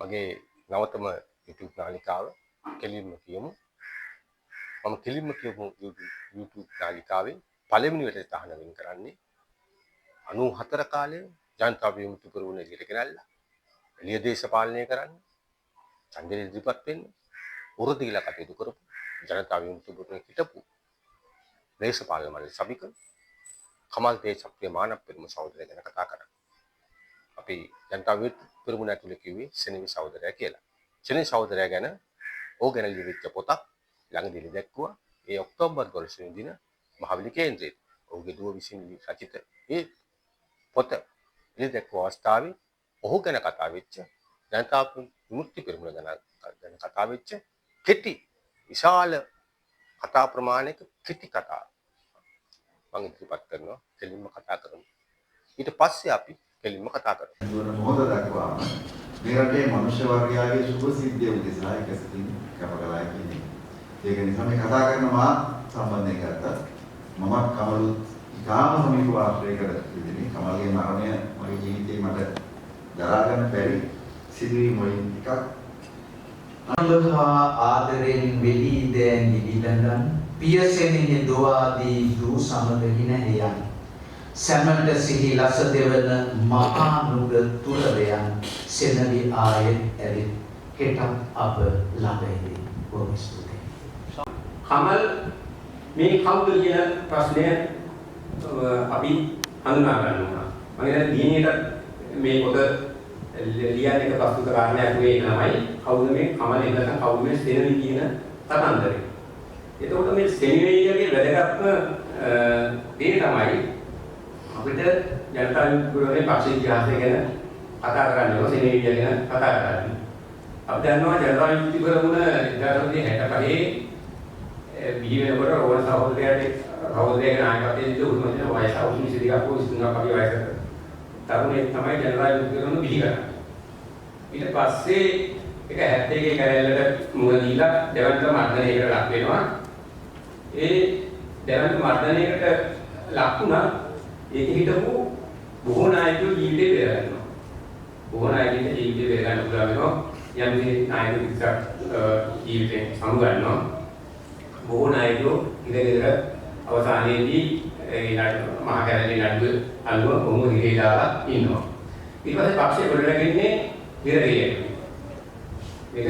මගේ නවතම YouTube නාලිකාව කෙලින්ම කියමු. මම කෙලින්ම කියමු YouTube නාලිකාවේ පළවෙනි වෙලට තහනම් කරන්නේ 94 කාලේ ජනතා විමුක්ති පෙරමුණ එළියට ගෙනල්ලා එළිය දේශපාලනය කරන්න ඡන්දෙ ඉදිරිපත් වෙන්න උරදීලා කටයුතු කරපු ජනතා විමුක්ති පෙරමුණ හිටපු දේශපාලන මණ්ඩල සභික කමල් දේශප්‍රිය මානව පෙරමුණ සහෝදරය ගැන කතා කරා. අපි ජනතා විමුක්ති පෙරමුණ ඇතුලේ කිව්වේ සෙනෙවි සහෝදරයා කියලා. සෙනෙවි සහෝදරයා ගැන ඕ ගැන ලියවිච්ච පොතක් ළඟදී දැක්කුවා. ඒ ඔක්තෝබර් 12 වෙනි දින මහවැලි කේන්ද්‍රයේ ඔහුගේ දුව විසින් රචිත ඒ පොත ඉලදැක්කු අවස්ථාවේ ඔහු ගැන කතා වෙච්ච ජනතා විමුක්ති පෙරමුණ ගැන කතා වෙච්ච කෙටි විශාල කතා ප්‍රමාණයක කෙටි කතා මම ඉදිරිපත් කරනවා. කෙලින්ම කතා කරමු. ඊට පස්සේ අපි කෙලින්ම කතා කරමු. මොහොත දක්වා මේ රටේ මනුෂ්‍ය වර්ගයාගේ සුභ සිද්ධිය උදෙසා එකසිතින් කැපකලා කියන්නේ. ඒක නිසා මේ කතා කරන මා සම්බන්ධයෙන් ගත්තා. මමත් කමලුත් ඉතාම සමීපව ආශ්‍රය කර ඉදිරි කමල්ගේ මරණය මගේ ජීවිතේ මට දරා ගන්න බැරි සිදුවීම් වලින් එකක්. අනුභව ආදරෙන් වෙලී දැන් දිවිලඳන් පියසෙනින් දෝවාදී දූ සමදකින හේයන් සමන්ත සිහි ලස දෙවන මහා නුග තුරදයන් සෙනවි ආයෙත් ඇරි කෙටක් අප ළඟදී බොහොම ස්තුතියි. කමල් මේ කවුද කියන ප්‍රශ්නය අපි හඳුනා ගන්නවා. මම හිතන්නේ දිනේට මේ පොත ලියන්න එක ප්‍රස්තුත කාරණයක් වෙයි තමයි කවුද මේ කමල් එන්නත කවුද මේ සෙනවි කියන කතන්දරය. එතකොට මේ සෙනවිගේ වැදගත්ම දේ තමයි අපිට ජනතා විමුක්ති පක්ෂ ඉතිහාසය ගැන කතා කරන්න ඕන සෙනවිය ගැන කතා කරන්න. අපි දන්නවා ජනතා විමුක්ති පෙරමුණ 1965 බිහි වෙනකොට රෝහණ සහෝදරයාගේ නායකත්වයේ උතුම් වයස අවුරුදු 22ක් හෝ 23ක් වගේ වයසක තරුණයෙක් තමයි ජනතා විමුක්ති පෙරමුණ බිහි කරන්නේ. ඊට පස්සේ ඒක 71 කැලේලට මුල දීලා දෙවන්ත මර්ධනයකට ලක් වෙනවා. ඒ දෙවන්ත මර්ධනයකට ලක් වුණා. ඒක හිටපු බොහෝ නායකයෝ ජීවිතේ බේරගන්නවා. බොහෝ නායකයන්ගේ ජීවිතේ බේරගන්න පුළුවන් වෙනවා. යම් නායකයෙක් ජීවිතේ සමුගන්නවා. බොහෝ නායකයෝ ඉඳගෙන අවසානයේදී ඒ මහා කැලේ නඩුව අනුව කොහොම හිරේ දාලා ඉන්නවා. ඊට පස්සේ පක්ෂය ගොඩනගන්නේ හිරේ. මේක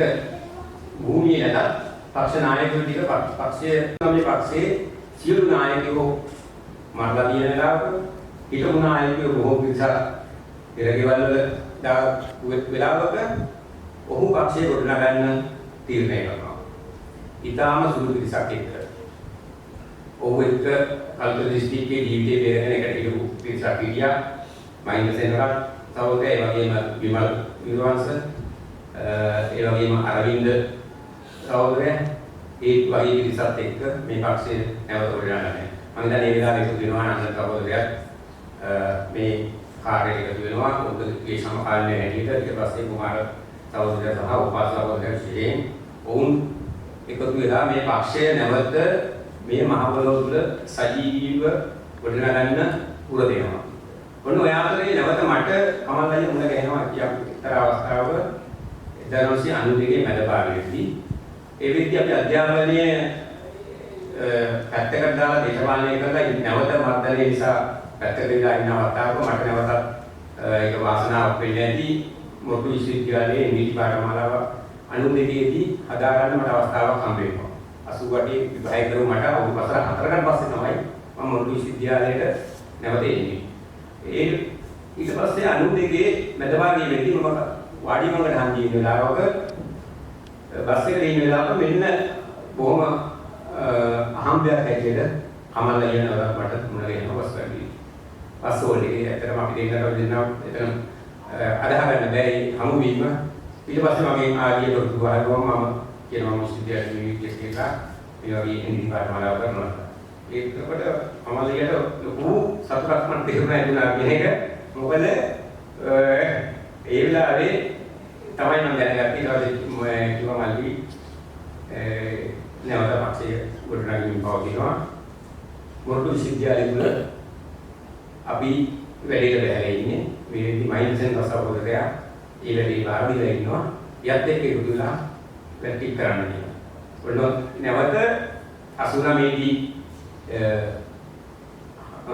භූමියේ නැත පක්ෂ නායකයෝ ටික පක්ෂයේ සියලු නායකයෝ මරලා දින වෙලාවක හිටපු නායකයෝ බොහෝ පිරිසක් පෙරගෙවල් වල වෙලාවක ඔහු පක්ෂයේ ගොඩනගන්න තීරණය කරනවා. ඊටාම සුළු පිරිසක් එක්ක ඔහු එක්ක කල්පනා දිස්ත්‍රික්කයේ ජීවිතේ බේරගෙන එකට හිටපු පිරිසක් හිටියා. මහින්ද සේනරත් සහෝදරයා ඒ වගේම විමල් විරවංශ ඒ වගේම අරවින්ද සහෝදරයා ඒ වගේ පිරිසක් එක්ක මේ පක්ෂයේ නැවත ගොඩනගන්නේ. මම හිතන්නේ මේ වෙලාවේ එකතු වෙනවා නම් සහෝදරයා මේ කාර්යයට එකතු වෙනවා. ඔබගේ සමකාලීන හැටියට ඊට පස්සේ කුමාර සහෝදරයා සහ උපාස සහෝදරයා විශේෂයෙන් ඔවුන් එකතු වෙලා මේ පක්ෂය නැවත මේ මහ පොළොව තුළ සජීවීව ගොඩනගන්න පුර දෙනවා. ඔන්න ඔය අතරේ නැවත මට කමල්ලයි මුල ගහනවා කියන එක්තරා අවස්ථාවක 1992 මැද භාගයේදී ඒ වෙද්දී අපි අධ්‍යාපනයේ පැත්තකට දාලා දේශපාලනය කරලා නැවත මර්ධනය නිසා පැත්තකට දාලා ඉන්න අවස්ථාවක මට නැවතත් ඒක වාසනාවක් වෙන්නේ නැති මොකද විශ්වවිද්‍යාලයේ නීති පාඨමාලාව 92 දී හදාගන්න මට අවස්ථාවක් හම්බ වෙනවා. 88 විභාගය කරු මට අවුරුදු 4කට පස්සේ තමයි මම මොකද විශ්වවිද්‍යාලයට නැවත එන්නේ. ඒ ඊට පස්සේ 92 මැද භාගයේ වෙද්දී මම වාඩිමංගල හන්දියේ වෙලාවක බස් එකේ ඉන්න වෙලාවක මෙන්න බොහොම අහම්බයක් හැටියට කමල් අයියා මට මුණ ගැහෙනවා බස් එකේ. බස් වලදී ඇත්තටම අපි දෙන්නට දෙන්නා එතන අදහ ගන්න බැරි හමු වීම. ඊට පස්සේ මගේ ආගිය දොරටු වහගම මම කියනවා විශ්වවිද්‍යාලයේ කියලා ඒ වගේ ඉන්දි පාඨමාලාව කරනවා. ඒකට කමල් අයියාට ලොකු සතුටක් මට තේරුණා කියන එක. මොකද ඒ වෙලාවේ තමයි මම දැනගත්තේ කිව්වා මල්ලි නැවත පක්ෂයේ ගොඩනගමින් පවතිනවා. මොරටු විශ්වවිද්‍යාලයේ තුල අපි වැඩේට බැහැලා ඉන්නේ. මේ මහින්දසෙන් රසවෝදකයා ඒ වැඩේ බාර දීලා ඉන්නවා. යත් එක්ක එකතු වෙලා ප්‍රැක්ටිස් කරන්න කියලා. ඔන්න නැවත 89 දී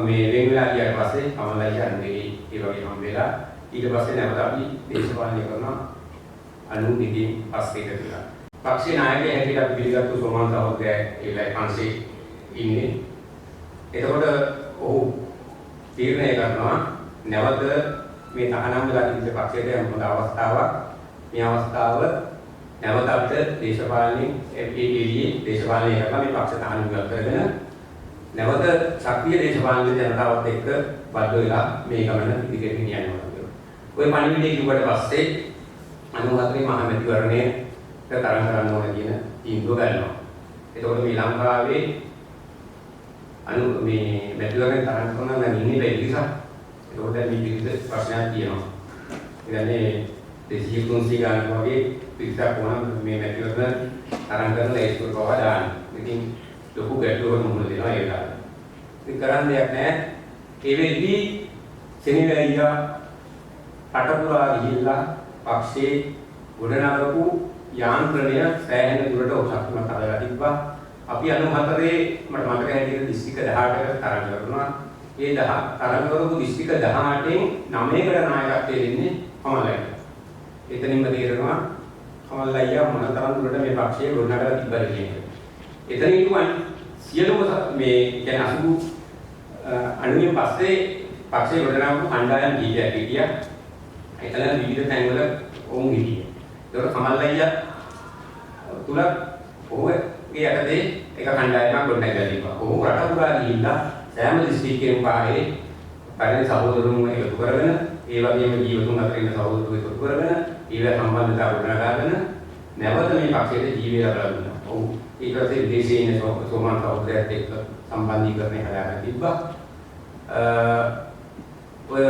මේ වෙන වෙලා ගියාට පස්සේ කමලයි යන්නේ ඒ වගේ හම් වෙලා ඊට පස්සේ නැවත අපි දේශපාලනය කරනවා 92 දී පස්සේ කියලා. පක්ෂේ නායකයෙක් හැටියට අපි පිළිගත්තු සෝමන් සහෝදරයා ඒ වෙලාවේ කංශේ ඉන්නේ. එතකොට ඔහු තීරණය කරනවා නැවත මේ තහනම් වෙලා තිබෙන පක්ෂයට යම් හොඳ අවස්ථාවක්. මේ අවස්ථාව නැවත අපිට දේශපාලනයේ එපීඩීයේ දේශපාලනය කරලා මේ පක්ෂ තහනම් කරගෙන නැවත ශක්තිය දේශපාලන ජනතාවත් එක්ක බද්ධ වෙලා මේ ගමන ඉදිරියට ගෙනියනවා කියලා. ওই පණිවිඩය කිව්වට පස්සේ 94 මහා මැතිවරණයට තරඟ කරන්න ඕන කියන තීන්දුව ගන්නවා. එතකොට මේ ලංකාවේ මේ මැතිවරණය තරඟ කරන නම් ඉන්නේ බැරි නිසා ඒකට මේ විවිධ ප්‍රශ්නයක් තියෙනවා. ඒ කියන්නේ 200 ගණන් වගේ පිටක් වුණා මේ මැතිවරණ තරඟ කරන ඒකව පවා දාන්න. ඉතින් ලොකු ගැටලුවක් මුහුණ දෙනවා ඒ වෙලාවට. ඉතින් කරන්න දෙයක් නැහැ. ඒ වෙද්දී සෙනෙවියා අටපුරා ගිහිල්ලා පක්ෂේ ගොඩනගපු යාන්ත්‍රණය සෑහෙන දුරට උසස්මත් කරලා තිබ්බා. අපි 94 මට මතක හැටියට දිස්ත්‍රික්ක 18කට තරඟ කරනවා. ඒ තරඟ කරපු දිස්ත්‍රික්ක 18න් 9කට නායකත්වයේ ඉන්නේ කමලයි. එතනින්ම තේරෙනවා කමලයියා මොනතරම් දුරට මේ පක්ෂයේ ගොඩනගලා තිබ්බද කියන එක. එතනින් කියන්නේ සියලුම මේ කියන්නේ 90 පස්සේ පක්ෂයේ ගොඩනගපු කණ්ඩායම් කීපයක් හිටියා. එතන විවිධ තැන්වල වුන් හිටියේ. ඒක කමලයියා තුල ඔහුගේ යටතේ එක කණ්ඩායමක් ගොඩනැගලා තිබ්බා. ඔහු රට පුරා ගිහිල්ලා සෑම දිස්ත්‍රික්කයකම පාරේ පරිණි සහෝදරුන් එකතු කරගෙන ඒ වගේම ජීවතුන් අතර ඉන්න සහෝදරු එකතු කරගෙන ඊළ සම්බන්ධතාව ගොඩනගාගෙන නැවත මේ පක්ෂයට ජීවය ලබා දුන්නා. ඔව් ඊට පස්සේ විදේශයේ ඉන්න සෝමන් සහෝදරයාත් එක්ක සම්බන්ධීකරණය හදාගෙන තිබ්බා. ඔය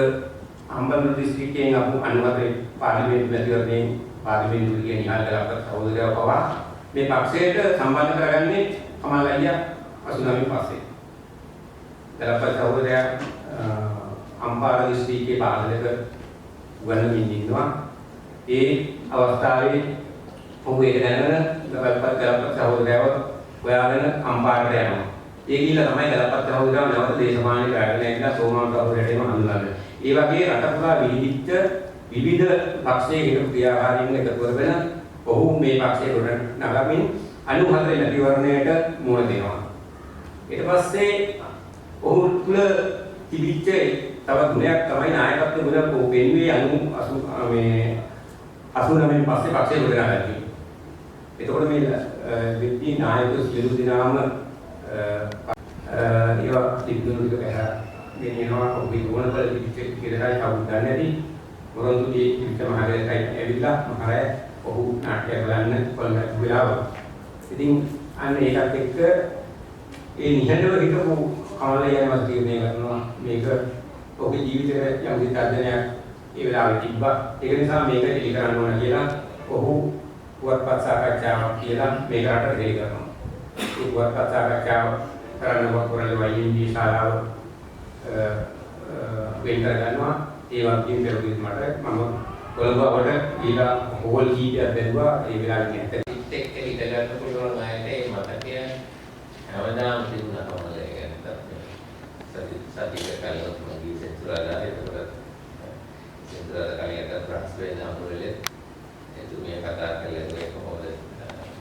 අම්බලු දිස්ත්‍රික්කයෙන් අපු 94 පාර්ලිමේන්තු මැතිවරණයෙන් පාර්ලිමේන්තුවේ නිහාල් ගලපත් සහෝදරයා පවා මේ පක්ෂයට සම්බන්ධ කරගන්නේ කමලයියා 89 පස්සේ. ගලපත් සහෝදරයා අම්පාර දිස්ත්‍රික්කයේ පාර්ලිමේන්ත වන්නමින් ඉන්නවා. ඒ අවස්ථාවේ ඔහු ඒක දැනගෙන ගලපත් සහෝදරයව හොයාගෙන අම්පාරට යනවා. ඒ ගිහිල්ලා තමයි ගලපත් සහෝදරයව නැවත දේශපාලනයට අරගෙන ඇවිල්ලා සෝමන් සහෝදරයටම හඳුන්වන්නේ. ඒ වගේ රට පුරා විවිධ පක්ෂයේ හිටපු ක්‍රියාකාරීන් එකතු කරගෙන ඔහු මේ පක්ෂයේ ගොඩනගමින් 94 මැතිවරණයට මුහුණ දෙනවා. ඊට පස්සේ ඔහු තුල තිබිච්ච තව ගුණයක් තමයි නායකත්ව ගුණ පෙන්වුවේ 89 පස්සේ පක්ෂයේ ගොඩනගන්නේ. එතකොට මේ විත්ති නායකයෝ සියලු දෙනාම ඒවා තිබුණු ටික පැහැර ගෙනියනවා. ඔබේ ගුණවල තිබිච්ච ඉරහයි කවුද දන්නේ නැති මොරොන්දුගේ විත්ත මහරයයි ඇවිල්ලා මහරය ඔහු නාට්‍ය බලන්න කොළඹ වෙලාව. ඉතින් අන්න ඒකත් එක්ක ඒ නිහඬව හිටපු කමලයියාම තීරණය කරනවා මේක ඔහුගේ ජීවිතයේ යම් විතරයක් ඒ වෙලාවේ තිබ්බා. ඒක නිසා මේක එලි කරන්න ඕන කියලා ඔහු පුවත්පත් සාකච්ඡාවක් කියලා මේක රටට දෙලි කරනවා. ඒ පුවත්පත් සාකච්ඡාව කරන්න වකුරලේ වයින්දී ශාලාව වෙන් කර ගන්නවා. ඒ වගේම පෙරදිත් මට මම කොළඹවට ගිහලා හෝල් කීපයක් දැරුවා. ඒ වෙලාවේ නැත්නම් එක්ක ඉඳගන්න පුළුවන් අයට ඒ මතකය හැමදාම තිබුණා කමලේ ගැන. සතිය කලින් මගේ සෙන්සුරාලා ඒකට සෙන්සුරාලා කලියට ප්‍රශ්න වෙන අමුරලේ එතුමිය කතා කළේ කොහොමද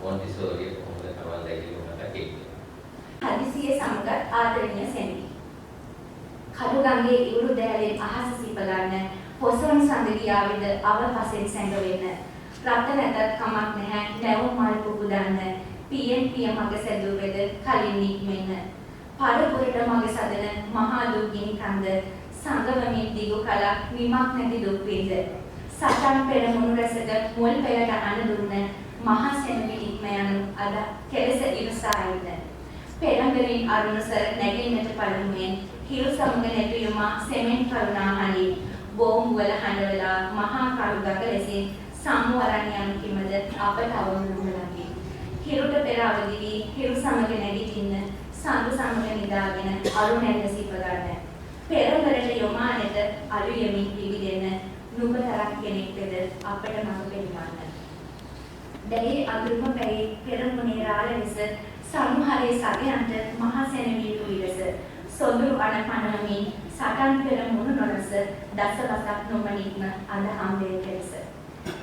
මොන්ටිසෝරි කොහොමද කමලේ කියලා මතකයි. හදිසියේ සමගත් ආදරණීය සෙනවි. කඩුගංගේ ඉවුරු දැලෙන් අහස සිප ගන්න පොසොන් සඳ ගියාවිද අව පසෙන් සැඟ වෙන්න රට නැතත් කමක් නැහැ නැවුම් මල් පුබුදන්න PNP මග සැදුවේද කලින් නික්මෙන්න පරපුරට මග සදන මහා දුක්ගිනි කන්ද සංගමමින් දිගු කලක් විමක් නැති දුක් විඳ සටන් පෙරමුණු රැසක මුල් පෙරට අන දුන්න මහා සෙනවි නික්ම යනු අද කෙලෙස ඉවසා ඉන්න පෙරඹරින් අරුණසර නැගෙන්නට පළමුවෙන් හිරු සමග නැටුයුමා සෙමෙන් කරුණාහනි බෝම්බ වල හඬවලා මහා කරුගක ලෙසින් සම්වරණ යන කිමද අපට අවුරුදුලකි හිරුට පෙර අවදි වී හිරු සමග නැගිටින්න සඳු සමග නිදාගෙන අරුණැල්ල සිප ගන්න පෙරඹරට යොමානෙත අලු යමින් පිවිදෙන්න නුඹ තරක් කෙනෙක් වෙද අපට මඟ පෙන්වන්න දැයි අඳුරුම පැයි පෙරමුණේ රාළ ලෙස සමුහරේ සගයන්ට මහා සැනවිලි විලස සොඳුරු අණ පනවමින් සටන් පෙරමුණු නොලස දසවසක් නොමනික්ම අද හම්බේ කෙලස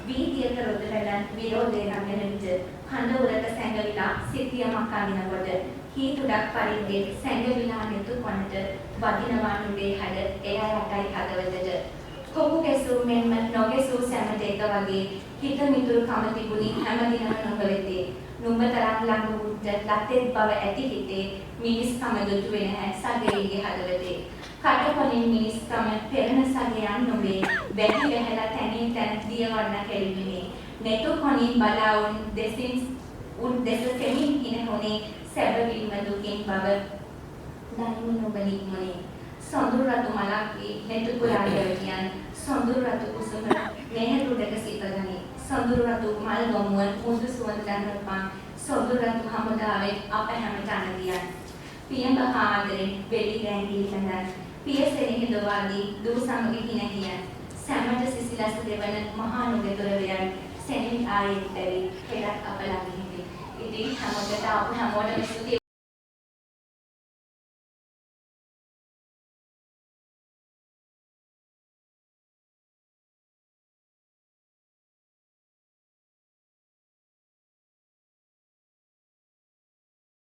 වීදියක රොද පැලන් විරෝධේ රඟන විට කඳ උරක සැඟවිලා සිටියමක් අඳිනකොට කීතුඩක් පරිද්දේ සැඟවිලා නෙතු කොනට වදිනවා නුඹේ හැඩ එය යටයි හදවතට කොපු ගැසූ මෙන්ම නොගැසූ සැමට එක වගේ හිත මිතුරු කම තිබුණි හැමදිනම නුඹ වෙතේ නුඹ තරම් ළඟ වුද්ද ලතෙත් බව ඇති හිතේ මිනිස්කම දුටු වෙන හැ සගේගේ හදවතේ කටකොලින් මිනිස්කම පෙරණ සගයන් නොවේ වැහි වැහැලා තැනින් තැන දියවන්න කෙලිමිනේ නෙතු කොනින් බලාවුන් දෙසින් උන් දෙස සෙමින් හිනහොනේ සැබවින්ම දුකින් බව දනිමු නුඹ නික්මනේ සොඳුරු රතු මලක් වී නෙතු පුරා යවියන් සොඳුරු රතු කුසුම මෙහෙරුඩක සිටගනි සොඳුරු රතු මල් ගොමුව මුදු සුවඳ දන්වපන් සොඳුරු රතු හමුදාවේ අප හැමට අනදියන් පියඹ ආදරෙන් වෙලි ගැංගී කඳන් පියසෙනෙහි දවාදී දූ සමග හිනහියන් සැමට සිසිලස දෙවන මහා නුගතොර වයන් සෙනෙහි ආයෙත් ඇවි පෙරක් අප ළඟ හිටි ඉතින් හැමෝටම ස්තුතියි